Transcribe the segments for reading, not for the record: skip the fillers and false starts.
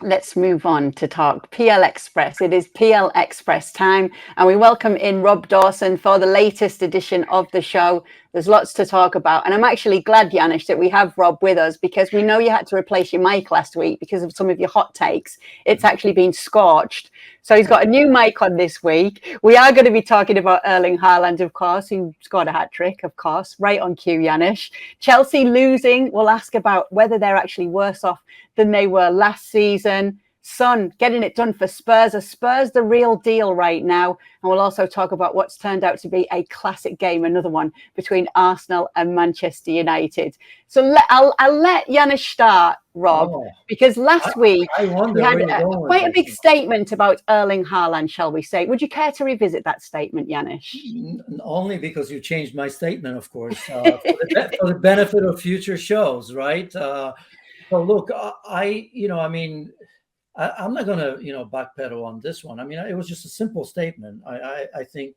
Let's move on to talk PLExpress. It is PLExpress time, and we welcome in Rob Dawson for the latest edition of the show. There's lots to talk about, and I'm actually glad, Janusz, that we have Rob with us, because we know you had to replace your mic last week because of some of your hot takes. It's actually been scorched. So he's got a new mic on this week. We are going to be talking about Erling Haaland, of course, who scored a hat-trick, of course, right on cue, Janusz. Chelsea losing. We'll ask about whether they're actually worse off than they were last season. Son getting it done for Spurs. Are Spurs the real deal right now? And we'll also talk about what's turned out to be a classic game, another one between Arsenal and Manchester United. So I'll let Janusz start, Rob, because last week we had quite a big statement about Erling Haaland, shall we say. Would you care to revisit that statement, Janusz? Only because you changed my statement, of course, for the benefit of future shows, right? So look, I'm not going to, backpedal on this one. I mean, it was just a simple statement. I think,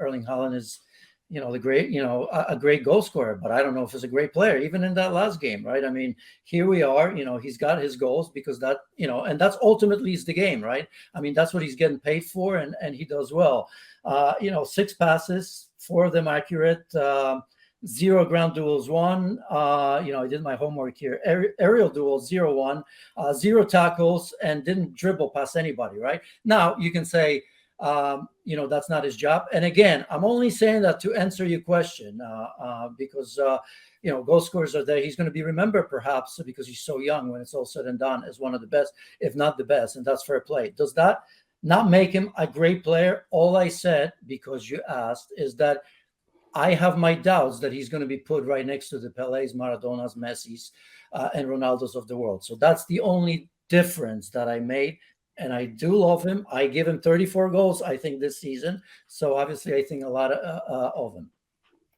Erling Haaland is, the great, a great goal scorer, but I don't know if he's a great player, even in that last game, right? I mean, here we are, he's got his goals because that, and that's ultimately is the game, right? I mean, that's what he's getting paid for, and he does well. 6 passes, 4 of them accurate, 0 ground duels won. I did my homework here. Aerial duels 0-1, 0 tackles, and didn't dribble past anybody. Right now, you can say, that's not his job. And again, I'm only saying that to answer your question, because goal scorers are there. He's going to be remembered perhaps because he's so young when it's all said and done as one of the best, if not the best, and that's fair play. Does that not make him a great player? All I said, because you asked, is that I have my doubts that he's going to be put right next to the Pelés, Maradonas, Messis, and Ronaldos of the world. So that's the only difference that I made. And I do love him. I give him 34 goals, I think, this season. So obviously, I think a lot of him.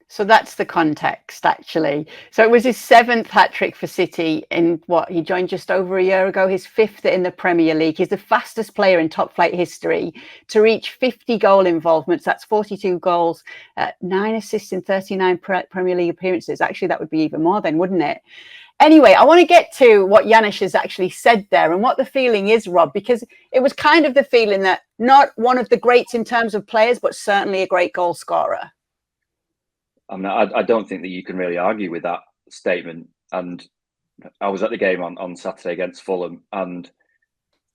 So that's the context, actually. So it was his 7th hat-trick for City in he joined just over a year ago, his 5th in the Premier League. He's the fastest player in top flight history to reach 50 goal involvements. That's 42 goals, 9 assists in 39 Premier League appearances. Actually, that would be even more then, wouldn't it? Anyway, I want to get to what Janusz has actually said there and what the feeling is, Rob, because it was kind of the feeling that not one of the greats in terms of players, but certainly a great goal scorer. I don't think that you can really argue with that statement. And I was at the game on Saturday against Fulham, and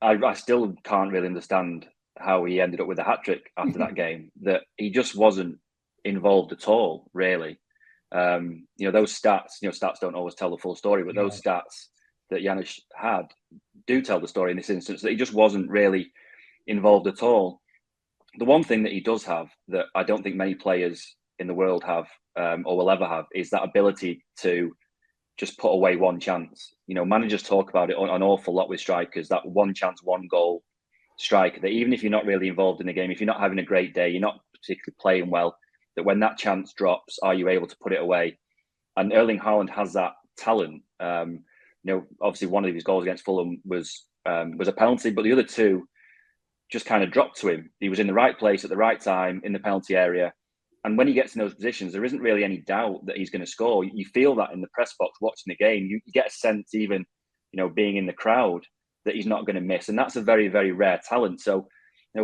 I still can't really understand how he ended up with a hat-trick after that game. That he just wasn't involved at all, really. Those stats, stats don't always tell the full story, but those stats that Janusz had do tell the story in this instance, that he just wasn't really involved at all. The one thing that he does have that I don't think many players in the world have or will ever have is that ability to just put away one chance. Managers talk about it an awful lot with strikers, that one chance, one goal striker, that even if you're not really involved in the game, if you're not having a great day, you're not particularly playing well, that when that chance drops, are you able to put it away? And Erling Haaland has that talent. Obviously one of his goals against Fulham was a penalty, but the other 2 just kind of dropped to him. He was in the right place at the right time in the penalty area. And when he gets in those positions, there isn't really any doubt that he's going to score. You feel that in the press box watching the game. You get a sense, even being in the crowd, that he's not going to miss. And that's a very, very rare talent. So,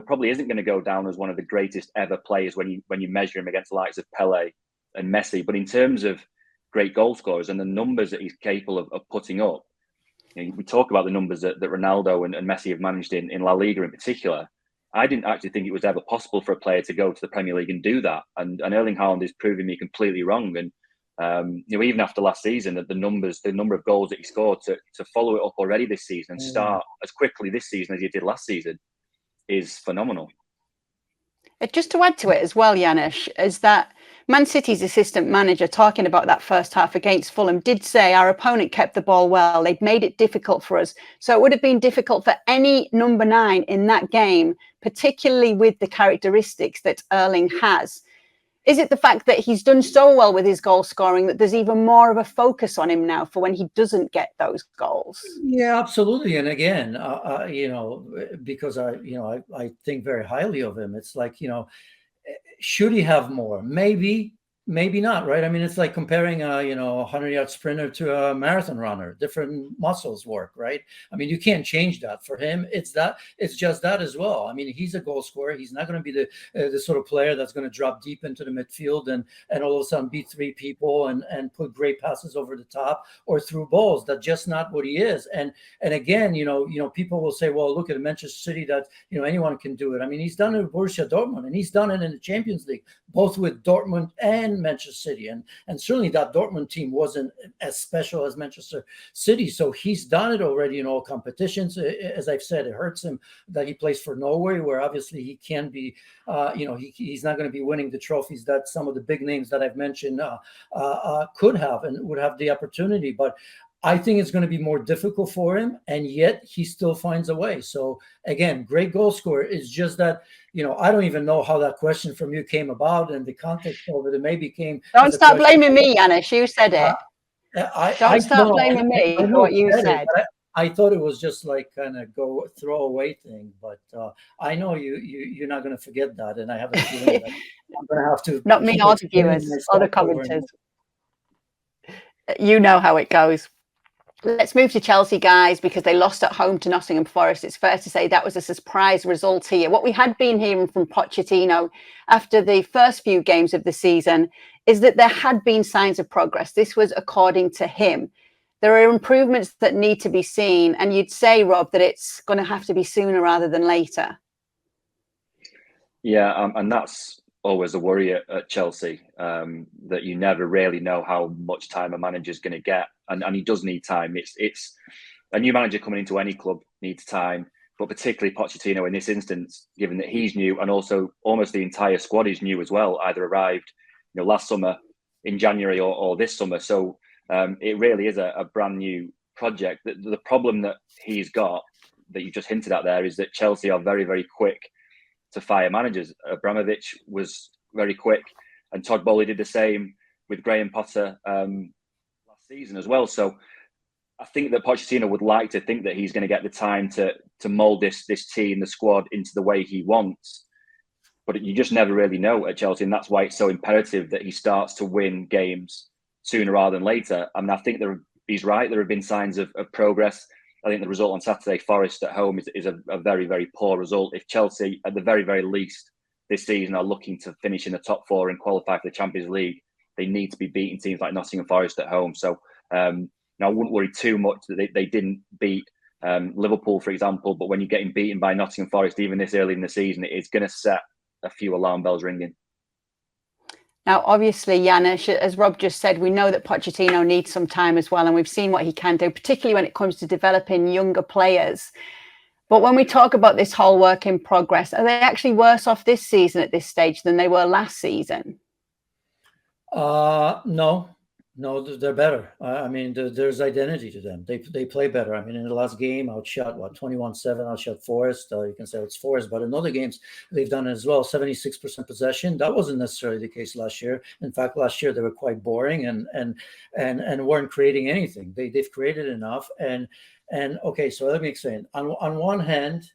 probably isn't going to go down as one of the greatest ever players when you measure him against the likes of Pelé and Messi. But in terms of great goal scorers and the numbers that he's capable of putting up, we talk about the numbers that Ronaldo and Messi have managed in La Liga in particular. I didn't actually think it was ever possible for a player to go to the Premier League and do that. And Erling Haaland is proving me completely wrong. And even after last season, the number of goals that he scored to follow it up already this season and start as quickly this season as he did last season is phenomenal. Just to add to it as well, Janusz, is that Man City's assistant manager, talking about that first half against Fulham, did say our opponent kept the ball well. They'd made it difficult for us. So it would have been difficult for any number 9 in that game, particularly with the characteristics that Erling has. Is it the fact that he's done so well with his goal scoring that there's even more of a focus on him now for when he doesn't get those goals? Yeah, absolutely. And again, because I think very highly of him. It's like, should he have more? Maybe, Maybe not, right? I mean, it's like comparing a 100-yard sprinter to a marathon runner. Different muscles work, right? I mean, you can't change that. For him, it's just that as well. I mean, he's a goal scorer. He's not going to be the sort of player that's going to drop deep into the midfield and all of a sudden beat three people and put great passes over the top or through balls. That's just not what he is. And again, people will say, well, look at Manchester City, that anyone can do it. I mean, he's done it with Borussia Dortmund, and he's done it in the Champions League, both with Dortmund and Manchester City, and certainly that Dortmund team wasn't as special as Manchester City. So he's done it already in all competitions. As I've said, it hurts him that he plays for Norway, where obviously he can be, he's not going to be winning the trophies that some of the big names that I've mentioned could have and would have the opportunity. But I think it's going to be more difficult for him, and yet he still finds a way. So again, great goal scorer. It's just that, I don't even know how that question from you came about and the context of it. It maybe came. Don't start blaming me, Janusz. You said it. Don't start blaming me for what you said. I thought it was just like kind of throwaway thing, but I know you're not going to forget that, and I have a feeling that I'm going to have to. Not me, or the viewers, or the commenters. You know how it goes. Let's move to Chelsea, guys, because they lost at home to Nottingham Forest. It's fair to say that was a surprise result here. What we had been hearing from Pochettino after the first few games of the season is that there had been signs of progress. This was according to him. There are improvements that need to be seen. And you'd say, Rob, that it's going to have to be sooner rather than later. Yeah, and that's always a worry at Chelsea, that you never really know how much time a manager's going to get. And he does need time. It's a new manager coming into any club needs time, but particularly Pochettino in this instance, given that he's new and also almost the entire squad is new as well, either arrived last summer in January or this summer. So it really is a brand new project. The problem that he's got, that you just hinted at there, is that Chelsea are very, very quick to fire managers. Abramovich was very quick, and Todd Bowley did the same with Graham Potter last season as well. So I think that Pochettino would like to think that he's going to get the time to mould this team, the squad, into the way he wants. But you just never really know at Chelsea, and that's why it's so imperative that he starts to win games sooner rather than later. I mean, I think he's right. There have been signs of progress. I think the result on Saturday, Forest at home, is a very, very poor result. If Chelsea, at the very, very least, this season are looking to finish in the top four and qualify for the Champions League, they need to be beating teams like Nottingham Forest at home. So I wouldn't worry too much that they didn't beat Liverpool, for example. But when you're getting beaten by Nottingham Forest, even this early in the season, it's going to set a few alarm bells ringing. Now, obviously, Janusz, as Rob just said, we know that Pochettino needs some time as well, and we've seen what he can do, particularly when it comes to developing younger players. But when we talk about this whole work in progress, are they actually worse off this season at this stage than they were last season? No, they're better. I mean, there's identity to them. They play better. I mean, in the last game, outshot 21-7, outshot Forest. You can say it's Forest, but in other games they've done it as well. 76% possession. That wasn't necessarily the case last year. In fact, last year they were quite boring and weren't creating anything. They've created enough. And okay, so let me explain. On one hand,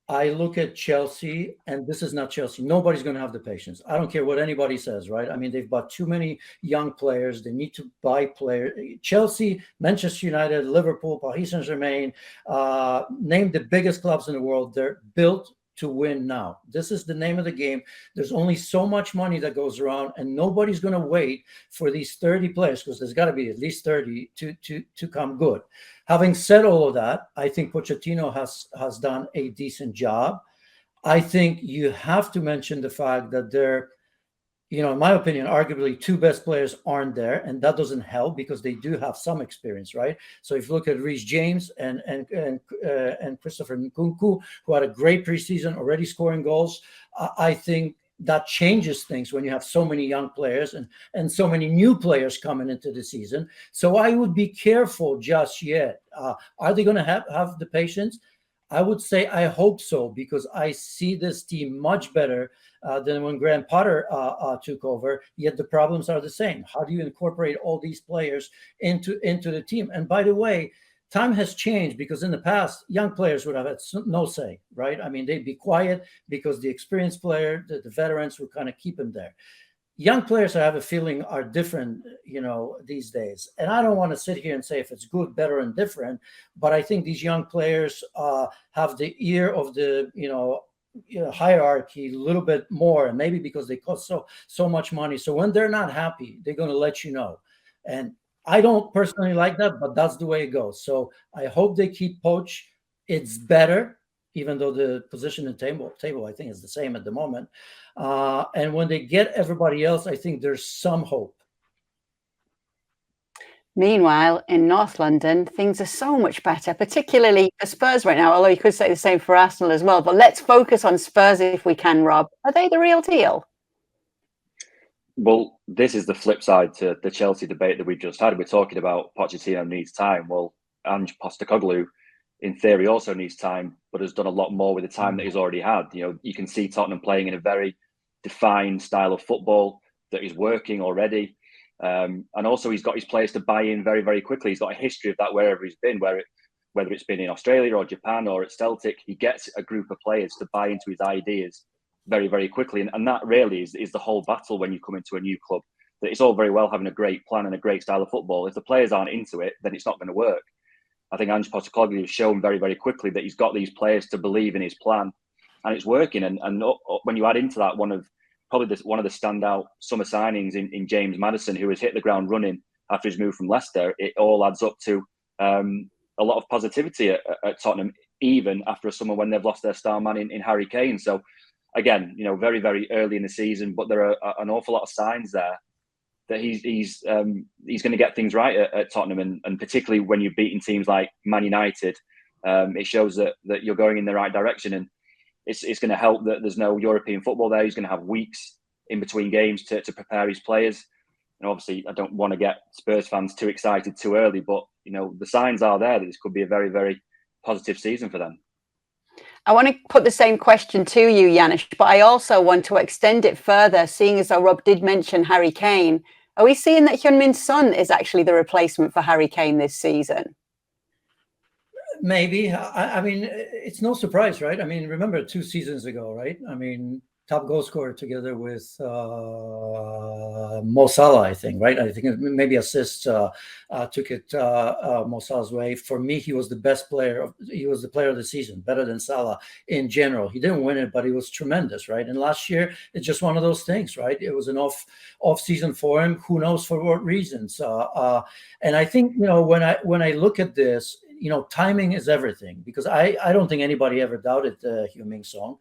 I look at Chelsea, and this is not Chelsea. Nobody's going to have the patience. I don't care what anybody says, right? I mean, they've bought too many young players. They need to buy players. Chelsea, Manchester United, Liverpool, Paris Saint-Germain, name the biggest clubs in the world. They're built to win now. This is the name of the game. There's only so much money that goes around, and nobody's going to wait for these 30 players, because there's got to be at least 30 to come good. Having said all of that, I think Pochettino has done a decent job. I think you have to mention the fact that they're, in my opinion, arguably two best players aren't there, and that doesn't help because they do have some experience, right? So if you look at Reece James and Christopher Nkunku, who had a great preseason, already scoring goals, I think that changes things when you have so many young players and so many new players coming into the season. So I would be careful just yet. Are they going to have the patience? I would say I hope so, because I see this team much better than when Graham Potter took over, yet the problems are the same. How do you incorporate all these players into the team? And by the way, time has changed, because in the past, young players would have had no say, right? I mean, they'd be quiet because the experienced player, the veterans would kind of keep them there. young players, I have a feeling, are different, these days. And I don't want to sit here and say if it's good, better, and different, but I think these young players have the ear of the, hierarchy a little bit more, and maybe because they cost so much money. So when they're not happy, they're going to let you know. And I don't personally like that, but that's the way it goes. So I hope they keep Poch. It's better, even though the position in table I think is the same at the moment. And when they get everybody else, I think there's some hope. Meanwhile, in North London, things are so much better, particularly for Spurs right now, although you could say the same for Arsenal as well. But let's focus on Spurs if we can, Rob. Are they the real deal? Well, this is the flip side to the Chelsea debate that we've just had. We're talking about Pochettino needs time. Well, Ange Postecoglou, in theory, also needs time, but has done a lot more with the time that he's already had. You can see Tottenham playing in a very defined style of football that is working already. And also he's got his players to buy in very, very quickly. He's got a history of that wherever he's been, whether it's been in Australia or Japan or at Celtic, he gets a group of players to buy into his ideas very, very quickly. And that really is the whole battle when you come into a new club. That it's all very well having a great plan and a great style of football. If the players aren't into it, then it's not going to work. I think Ange Postecoglou has shown very, very quickly that he's got these players to believe in his plan, and it's working. And when you add into that one of the standout summer signings in James Maddison, who has hit the ground running after his move from Leicester, it all adds up to a lot of positivity at Tottenham, even after a summer when they've lost their star man in Harry Kane. So again, very, very early in the season, but there are an awful lot of signs there that he's going to get things right at Tottenham, and particularly when you're beating teams like Man United, it shows that you're going in the right direction, and it's going to help that there's no European football there. He's going to have weeks in between games to prepare his players. And obviously, I don't want to get Spurs fans too excited too early, but the signs are there that this could be a very, very positive season for them. I want to put the same question to you, Janusz, but I also want to extend it further, seeing as though Rob did mention Harry Kane. Are we seeing that Heung-min Son is actually the replacement for Harry Kane this season? Maybe. I mean, it's no surprise, right? I mean, remember 2 seasons ago, right? I mean, top goal scorer together with Mo Salah, I think, right? I think maybe assists took it Mo Salah's way. For me, he was the best player. He was the player of the season, better than Salah in general. He didn't win it, but he was tremendous, right? And last year, it's just one of those things, right? It was an off season for him. Who knows for what reasons? And I think, when I look at this, timing is everything, because I don't think anybody ever doubted Heung-min Son.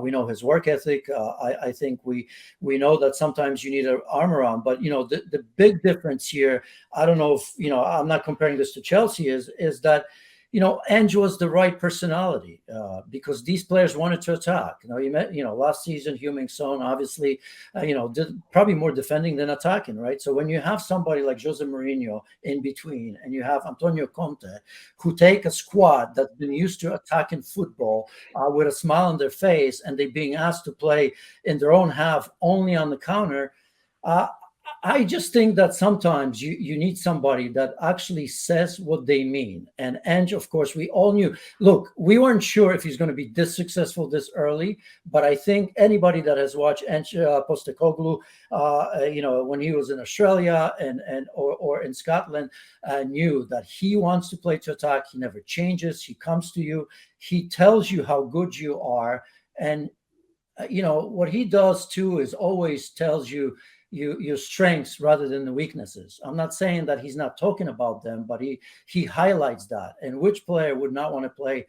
We know his work ethic. I think we know that sometimes you need an arm around, but the big difference here, I don't know if I'm not comparing this to Chelsea, is that Ange was the right personality because these players wanted to attack. You met, last season, Heung-min Son obviously, did probably more defending than attacking, right? So when you have somebody like Jose Mourinho in between, and you have Antonio Conte, who take a squad that's been used to attacking football with a smile on their face, and they being asked to play in their own half only on the counter, I just think that sometimes you need somebody that actually says what they mean. And Ange, of course, we all knew. Look, we weren't sure if he's going to be this successful this early, but I think anybody that has watched Ange Postecoglou, when he was in Australia or in Scotland, knew that he wants to play to attack. He never changes. He comes to you. He tells you how good you are, and what he does too is always tells you your strengths rather than the weaknesses. I'm not saying that he's not talking about them, but he highlights that. And which player would not want to play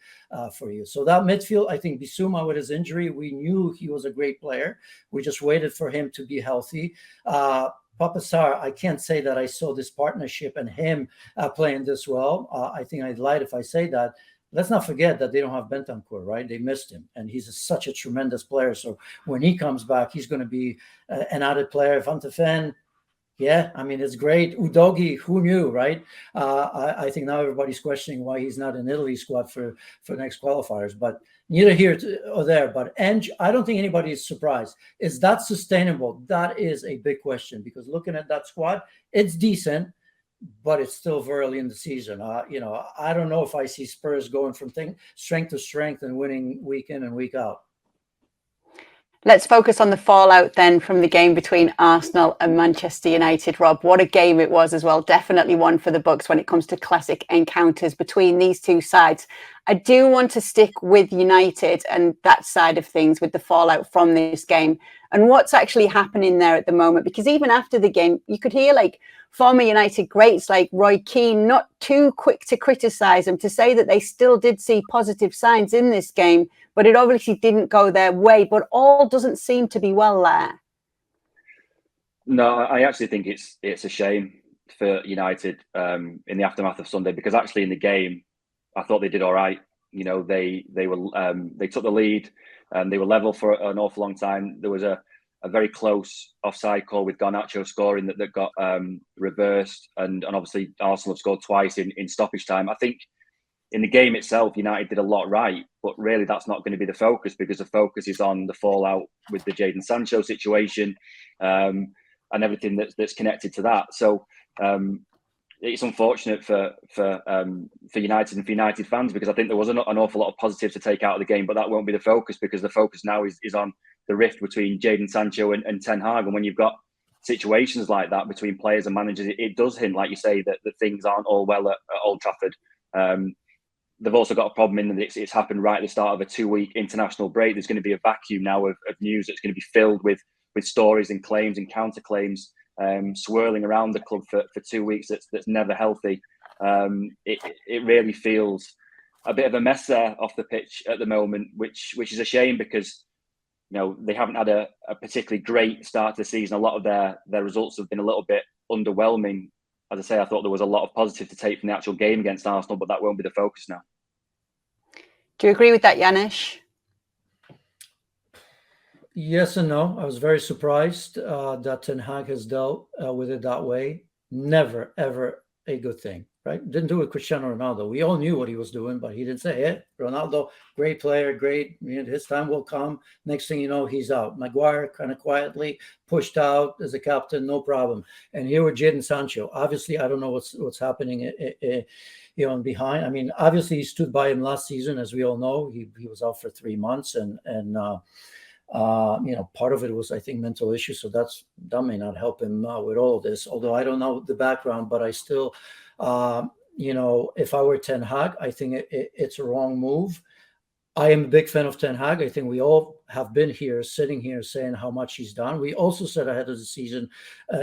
for you? So that midfield, I think Bissouma with his injury, we knew he was a great player. We just waited for him to be healthy. Papa Sarr, I can't say that I saw this partnership and him playing this well. I think I'd lied if I say that. Let's not forget that they don't have Bentancur, right? They missed him, and he's such a tremendous player. So when he comes back, he's going to be an added player. Van de Ven, yeah, I mean, it's great. Udogie, who knew, right? I think now everybody's questioning why he's not in Italy squad for next qualifiers, but neither here or there. But Ange, I don't think anybody is surprised. Is that sustainable? That is a big question, because looking at that squad, it's decent, but it's still very early in the season. I don't know if I see Spurs going from strength to strength and winning week in and week out. Let's focus on the fallout then from the game between Arsenal and Manchester United. Rob, what a game it was as well. Definitely one for the books when it comes to classic encounters between these two sides. I do want to stick with United and that side of things with the fallout from this game and what's actually happening there at the moment. Because even after the game, you could hear like former United greats like Roy Keane not too quick to criticise them, to say that they still did see positive signs in this game, but it obviously didn't go their way. But all doesn't seem to be well there. No, I actually think it's a shame for United in the aftermath of Sunday, because actually in the game, I thought they did all right. You know, they took the lead and they were level for an awful long time. There was a very close offside call with Garnacho scoring that got reversed, and obviously Arsenal have scored twice in stoppage time. I think in the game itself, United did a lot right, but really that's not going to be the focus, because the focus is on the fallout with the Jadon Sancho situation and everything that's connected to that. So it's unfortunate for United and for United fans, because I think there was an awful lot of positives to take out of the game, but that won't be the focus, because the focus now is on the rift between Jadon Sancho and Ten Hag. And when you've got situations like that between players and managers, it does hint, like you say, that things aren't all well at Old Trafford. They've also got a problem in that it's happened right at the start of a 2-week international break. There's going to be a vacuum now of news that's going to be filled with stories and claims and counterclaims swirling around the club for 2 weeks. That's never healthy. It really feels a bit of a mess there off the pitch at the moment, which is a shame, because they haven't had a particularly great start to the season. A lot of their results have been a little bit underwhelming. As I say, I thought there was a lot of positive to take from the actual game against Arsenal, but that won't be the focus now. Do you agree with that, Janusz? Yes and no. I was very surprised that Ten Hag has dealt with it that way. Never, ever a good thing, right? Didn't do it with Cristiano Ronaldo. We all knew what he was doing, but he didn't say, hey, Ronaldo, great player, great. His time will come. Next thing you know, he's out. Maguire kind of quietly pushed out as a captain, no problem. And here with Jadon Sancho, obviously, I don't know what's happening behind. I mean, obviously, he stood by him last season, as we all know. He was out for 3 months, and part of it was, I think, mental issues. So that may not help him with all of this. Although I don't know the background, but I still, if I were Ten Hag, I think it's a wrong move. I am a big fan of Ten Hag. I think we all have been sitting here saying how much he's done. We also said ahead of the season,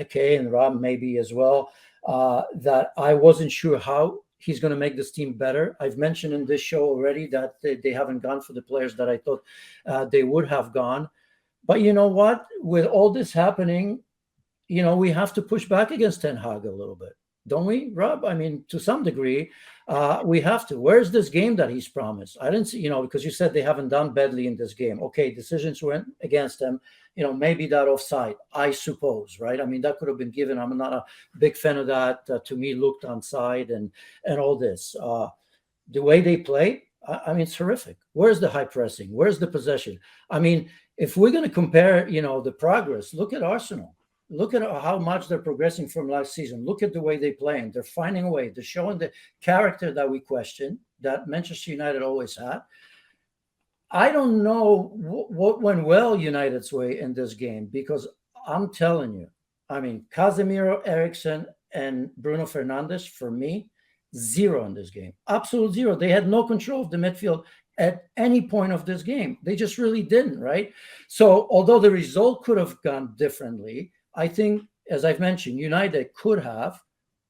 Kay and Rob maybe as well, that I wasn't sure how he's going to make this team better. I've mentioned in this show already that they haven't gone for the players that I thought they would have gone. But you know what? With all this happening, we have to push back against Ten Hag a little bit. Don't we, Rob? I mean, to some degree, we have to. Where's this game that he's promised? I didn't see, because you said they haven't done badly in this game. Okay, decisions went against them. Maybe that offside, I suppose, right? I mean, that could have been given. I'm not a big fan of that. To me, looked onside and all this. The way they play, I mean, it's horrific. Where's the high pressing? Where's the possession? I mean, if we're going to compare, the progress, look at Arsenal. Look at how much they're progressing from last season. Look at the way they're playing. They're finding a way. They're showing the character that we question, that Manchester United always had. I don't know what went well United's way in this game, because I'm telling you, I mean, Casemiro, Eriksen, and Bruno Fernandes, for me, 0 in this game. Absolute 0. They had no control of the midfield at any point of this game. They just really didn't, right? So although the result could have gone differently, I think, as I've mentioned, United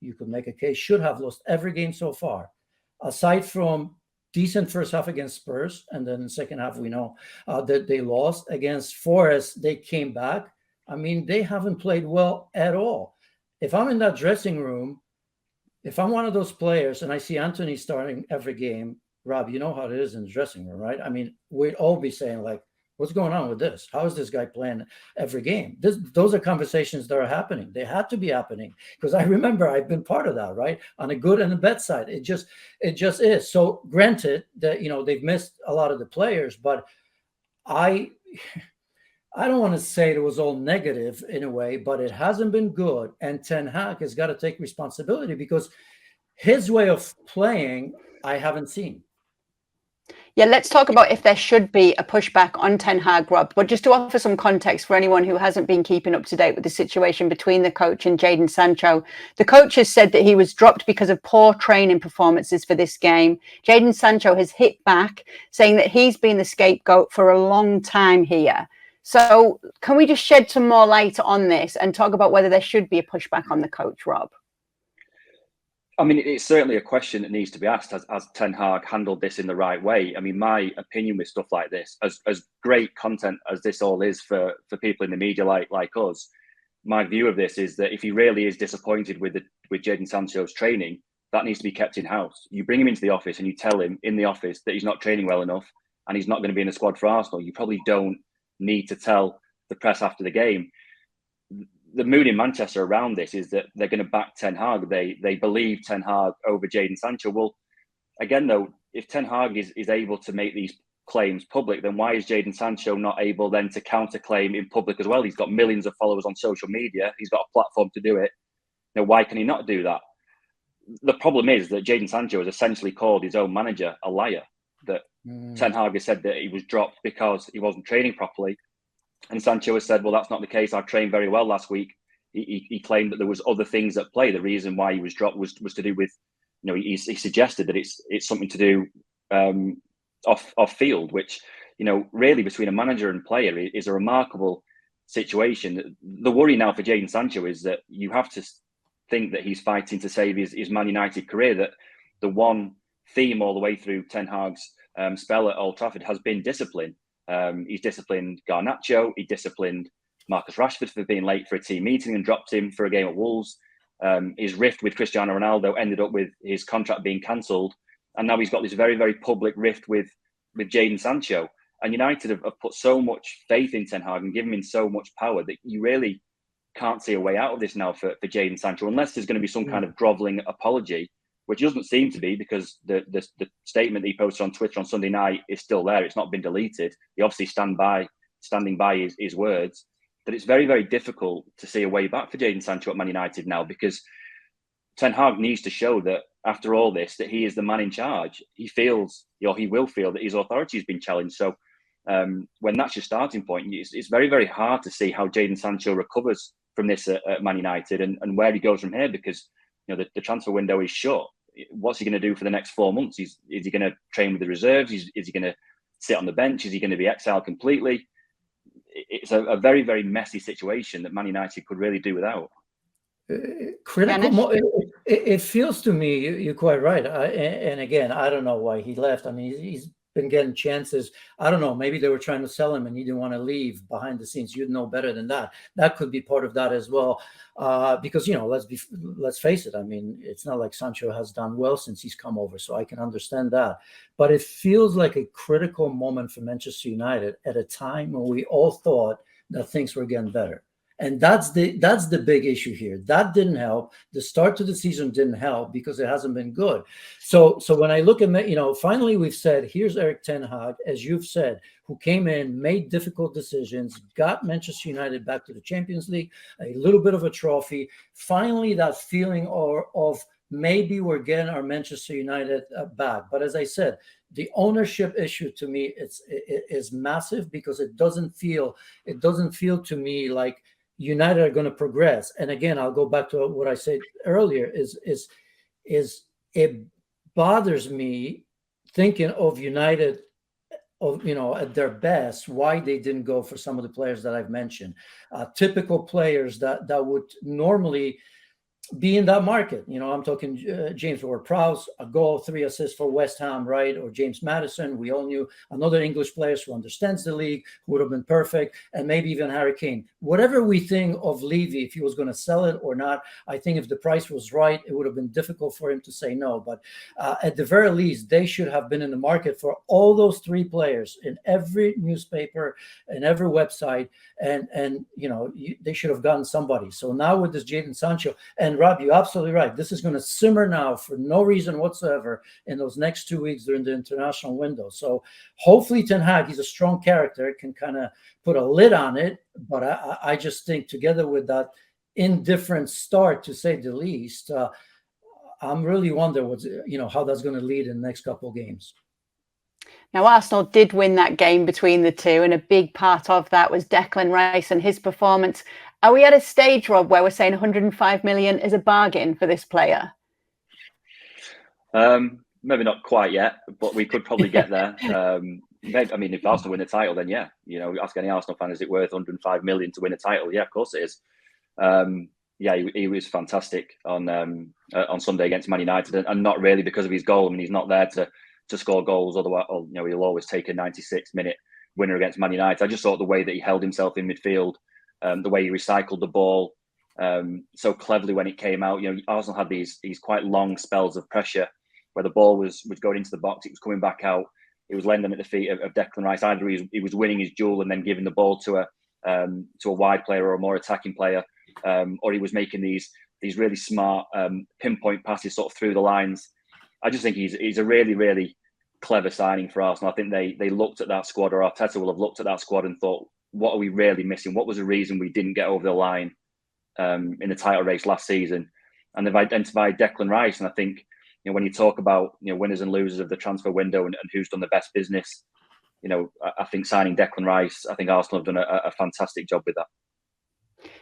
you could make a case, should have lost every game so far, aside from decent first half against Spurs, and then the second half we know that they lost. Against Forest, they came back. I mean, they haven't played well at all. If I'm in that dressing room, if I'm one of those players and I see Anthony starting every game, Rob, you know how it is in the dressing room, right? I mean, we'd all be saying, like, what's going on with this? How is this guy playing every game? Those are conversations that are happening. They had to be happening, because I remember I've been part of that, right? On a good and a bad side. It just is. So granted that, they've missed a lot of the players, but I don't want to say it was all negative in a way, but it hasn't been good. And Ten Hag has got to take responsibility, because his way of playing, I haven't seen. Yeah, let's talk about if there should be a pushback on Ten Hag, Rob. But just to offer some context for anyone who hasn't been keeping up to date with the situation between the coach and Jadon Sancho, the coach has said that he was dropped because of poor training performances for this game. Jadon Sancho has hit back, saying that he's been the scapegoat for a long time here. So can we just shed some more light on this and talk about whether there should be a pushback on the coach, Rob? I mean, it's certainly a question that needs to be asked. Has Ten Hag handled this in the right way? I mean, my opinion with stuff like this, as great content as this all is for people in the media like us, my view of this is that if he really is disappointed with Jadon Sancho's training, that needs to be kept in house. You bring him into the office and you tell him in the office that he's not training well enough and he's not going to be in the squad for Arsenal. You probably don't need to tell the press after the game. The mood in Manchester around this is that they're going to back Ten Hag. They believe Ten Hag over Jadon Sancho. Well, again, though, if Ten Hag is able to make these claims public, then why is Jadon Sancho not able then to counterclaim in public as well? He's got millions of followers on social media. He's got a platform to do it. Now, why can he not do that? The problem is that Jadon Sancho has essentially called his own manager a liar. That Ten Hag has said that he was dropped because he wasn't training properly. And Sancho has said, well, that's not the case. I trained very well last week. He claimed that there was other things at play. The reason why he was dropped was to do with, he suggested that it's something to do off field, which, really between a manager and player is a remarkable situation. The worry now for Jadon Sancho is that you have to think that he's fighting to save his Man United career, that the one theme all the way through Ten Hag's spell at Old Trafford has been discipline. He's disciplined Garnacho. He disciplined Marcus Rashford for being late for a team meeting and dropped him for a game at Wolves. His rift with Cristiano Ronaldo ended up with his contract being cancelled. And now he's got this very, very public rift with Jadon Sancho. And United have put so much faith in Ten Hag and given him so much power that you really can't see a way out of this now for Jadon Sancho, unless there's going to be some kind of grovelling apology, which doesn't seem to be, because the statement that he posted on Twitter on Sunday night is still there. It's not been deleted. He obviously standing by his words. That it's very, very difficult to see a way back for Jadon Sancho at Man United now, because Ten Hag needs to show that after all this, that he is the man in charge. He feels, he will feel that his authority has been challenged. So when that's your starting point, it's very, very hard to see how Jadon Sancho recovers from this at Man United and where he goes from here, because the transfer window is short. What's he going to do for the next 4 months? Is he going to train with the reserves? Is he going to sit on the bench? Is he going to be exiled completely? It's a very, very messy situation that Man United could really do without. Critical. It feels to me, you're quite right. And again, I don't know why he left. I mean, he's been getting chances. I don't know. Maybe they were trying to sell him and he didn't want to leave behind the scenes. You'd know better than that. That could be part of that as well. Because, let's face it. I mean, it's not like Sancho has done well since he's come over, so I can understand that. But it feels like a critical moment for Manchester United at a time when we all thought that things were getting better. And that's the big issue here. That didn't help. The start to the season didn't help because it hasn't been good. So when I look at, finally we've said, here's Erik Ten Hag, as you've said, who came in, made difficult decisions, got Manchester United back to the Champions League, a little bit of a trophy. Finally, that feeling of maybe we're getting our Manchester United back. But as I said, the ownership issue to me is massive, because it doesn't feel to me like United are going to progress. And again, I'll go back to what I said earlier, is it bothers me thinking of United at their best, why they didn't go for some of the players that I've mentioned, typical players that would normally be in that market. I'm talking James Ward-Prowse, a goal, 3 assists for West Ham, right? Or James Maddison. We all knew another English player who understands the league, who would have been perfect, and maybe even Harry Kane. Whatever we think of Levy, if he was going to sell it or not, I think if the price was right, it would have been difficult for him to say no. But at the very least, they should have been in the market for all those 3 players in every newspaper and every website, and they should have gotten somebody. So now with this Jadon Sancho, and Rob, you're absolutely right. This is going to simmer now for no reason whatsoever in those next 2 weeks during the international window. So hopefully Ten Hag, he's a strong character, can kind of put a lid on it. But I just think together with that indifferent start, to say the least, I'm really wonder how that's going to lead in the next couple of games. Now, Arsenal did win that game between the two, and a big part of that was Declan Rice and his performance. Are we at a stage, Rob, where we're saying 105 million is a bargain for this player? Maybe not quite yet, but we could probably get there. Maybe, I mean, if Arsenal win the title, then yeah, you know, ask any Arsenal fan, is it worth 105 million to win a title? Yeah, of course it is. Yeah, he was fantastic on Sunday against Man United, and not really because of his goal. I mean, he's not there to score goals, otherwise, you know, he'll always take a 96-minute winner against Man United. I just thought the way that he held himself in midfield, the way he recycled the ball so cleverly when it came out. You know, Arsenal had these quite long spells of pressure where the ball was going into the box, it was coming back out, it was landing at the feet of Declan Rice. Either he was winning his duel and then giving the ball to a wide player or a more attacking player, or he was making these really smart pinpoint passes sort of through the lines. I just think he's a really, really clever signing for Arsenal. I think they looked at that squad, or Arteta will have looked at that squad and thought, what are we really missing? What was the reason we didn't get over the line in the title race last season? And they've identified Declan Rice. And I think, you know, when you talk about, you know, winners and losers of the transfer window and who's done the best business, you know, I think signing Declan Rice, I think Arsenal have done a fantastic job with that.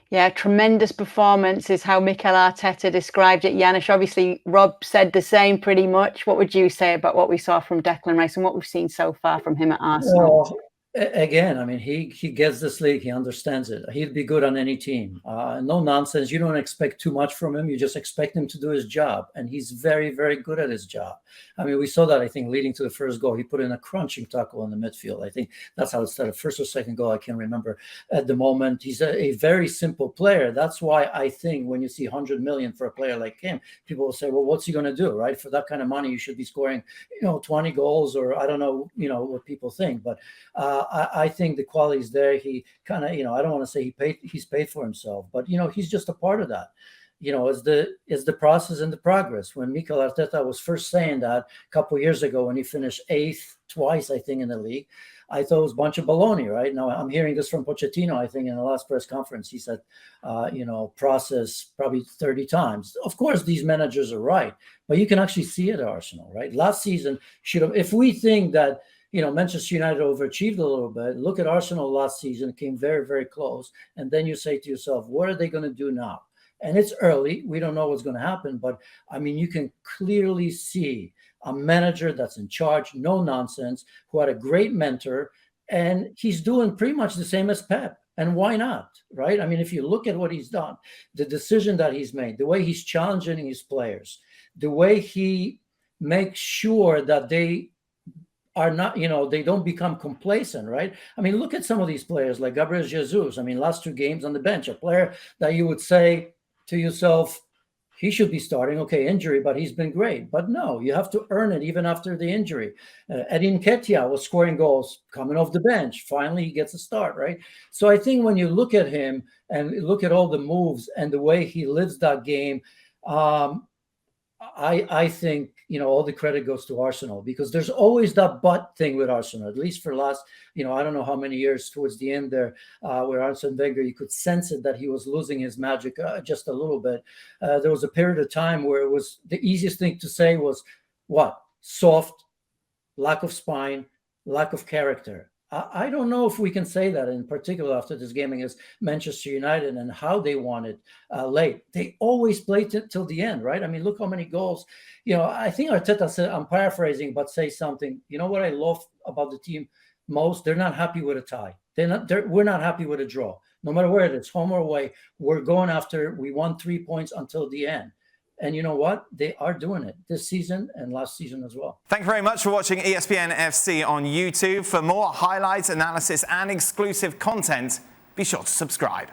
Yeah, tremendous performance is how Mikel Arteta described it. Janusz, obviously, Rob said the same pretty much. What would you say about what we saw from Declan Rice and what we've seen so far from him at Arsenal? Well, again, I mean, he gets this league. He understands it. He'd be good on any team. No nonsense. You don't expect too much from him. You just expect him to do his job. And he's very, very good at his job. I mean, we saw that, I think, leading to the first goal. He put in a crunching tackle in the midfield. I think that's how it started. First or second goal, I can't remember at the moment. He's a very simple player. That's why I think when you see 100 million for a player like him, people will say, well, what's he going to do, right? For that kind of money, you should be scoring, you know, 20 goals, or I don't know, you know, what people think. But I think the quality is there. He kind of, you know, I don't want to say he's paid for himself, but, you know, he's just a part of that. You know, it's the process and the progress. When Mikel Arteta was first saying that a couple of years ago, when he finished 8th twice, I think, in the league, I thought it was a bunch of baloney, right? Now I'm hearing this from Pochettino, I think, in the last press conference. He said, you know, process probably 30 times. Of course, these managers are right, but you can actually see it at Arsenal, right? Last season should have, if we think that, you know, Manchester United overachieved a little bit, look at Arsenal last season. It came very, very close. And then you say to yourself, what are they going to do now? And it's early. We don't know what's going to happen. But, I mean, you can clearly see a manager that's in charge, no nonsense, who had a great mentor. And he's doing pretty much the same as Pep. And why not, right? I mean, if you look at what he's done, the decision that he's made, the way he's challenging his players, the way he makes sure that they are not, you know, they don't become complacent, right? I mean, look at some of these players like Gabriel Jesus. I mean, last 2 games on the bench, a player that you would say to yourself, he should be starting. Okay, injury, but he's been great. But no, you have to earn it even after the injury. Eddie Nketiah was scoring goals coming off the bench. Finally, he gets a start, right? So I think when you look at him and look at all the moves and the way he lives that game, I think, you know, all the credit goes to Arsenal, because there's always that but thing with Arsenal, at least for last, you know, I don't know how many years towards the end there, where Arsene Wenger, you could sense it that he was losing his magic just a little bit. There was a period of time where it was the easiest thing to say was what? Soft, lack of spine, lack of character. I don't know if we can say that, in particular after this game against Manchester United and how they won it late. They always play till the end, right? I mean, look how many goals. You know, I think Arteta said, I'm paraphrasing, but say something. You know what I love about the team most? They're not happy with a tie. We're not happy with a draw. No matter where it is, home or away, we're going after. We won 3 points until the end. And you know what? They are doing it this season and last season as well. Thank you very much for watching ESPN FC on YouTube. For more highlights, analysis, and exclusive content, be sure to subscribe.